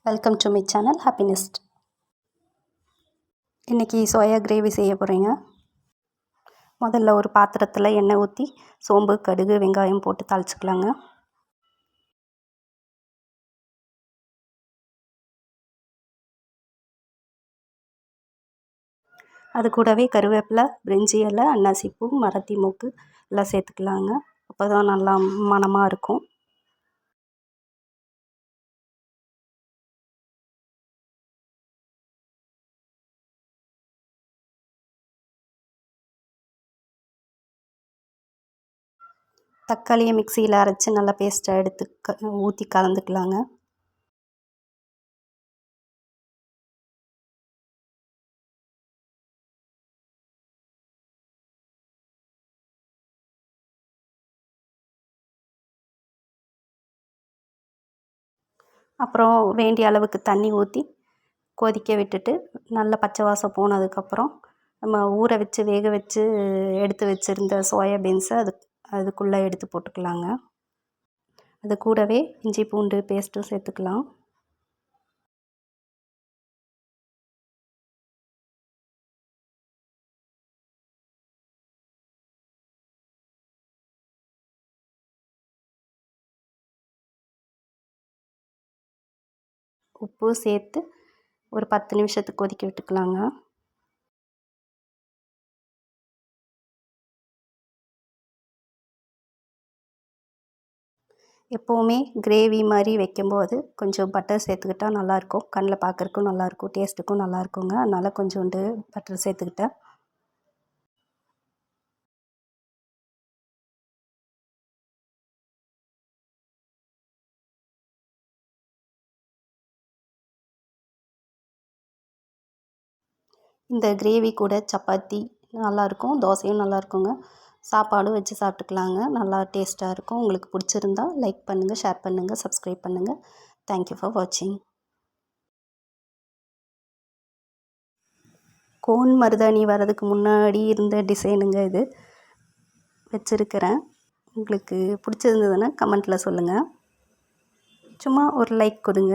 Welcome to my channel happinest. இன்றைக்கி soya gravy செய்ய போகிறேங்க. முதல்ல ஒரு பாத்திரத்தில் எண்ணெய் ஊற்றி சோம்பு, கடுகு, வெங்காயம் போட்டு தாளிச்சுக்கலாங்க. அது கூடவே கருவேப்பிலை, பிரிஞ்சி இலை, அன்னாசிப்பூ, மரத்தி மூக்கு எல்லாம் சேர்த்துக்கலாங்க. அப்போ தான் நல்லா மணமாக இருக்கும். தக்காளியை மிக்சியில் அரைச்சி நல்லா பேஸ்ட்டாக எடுத்து ஊற்றி கலந்துக்கலாங்க. அப்புறம் வேண்டிய அளவுக்கு தண்ணி ஊற்றி கொதிக்க விட்டுட்டு நல்ல பச்சை வாசம் போனதுக்கப்புறம் நம்ம ஊற வச்சு வேக வச்சு எடுத்து வச்சுருந்த சோயாபீன்ஸை அதுக்குள்ளே எடுத்து போட்டுக்கலாங்க. அது கூடவே இஞ்சி பூண்டு பேஸ்ட்டும் சேர்த்துக்கலாம். உப்பு சேர்த்து ஒரு 10 நிமிஷத்துக்கு கொதிக்க விட்டுக்கலாங்க. எப்போவுமே கிரேவி மாதிரி வைக்கும்போது கொஞ்சம் பட்டர் சேர்த்துக்கிட்டால் நல்லாயிருக்கும். கண்ணில் பார்க்குறக்கும் நல்லாயிருக்கும், டேஸ்ட்டுக்கும் நல்லாயிருக்குங்க. அதனால் கொஞ்சோண்டு பட்டர் சேர்த்துக்கிட்டேன். இந்த கிரேவி கூட சப்பாத்தி நல்லாயிருக்கும், தோசையும் நல்லாயிருக்குங்க. சாப்பாடும் வச்சு சாப்பிட்டுக்கலாங்க. நல்லா டேஸ்ட்டாக இருக்கும். உங்களுக்கு பிடிச்சிருந்தா லைக் பண்ணுங்கள், ஷேர் பண்ணுங்கள், சப்ஸ்கிரைப் பண்ணுங்கள். தேங்க்யூ ஃபார் வாட்சிங். கோன் மருதாணி வரதுக்கு முன்னாடி இருந்த டிசைனுங்க இது வச்சுருக்கிறேன். உங்களுக்கு பிடிச்சிருந்ததுன்னா கமெண்ட்டில் சொல்லுங்கள். சும்மா ஒரு லைக் கொடுங்க.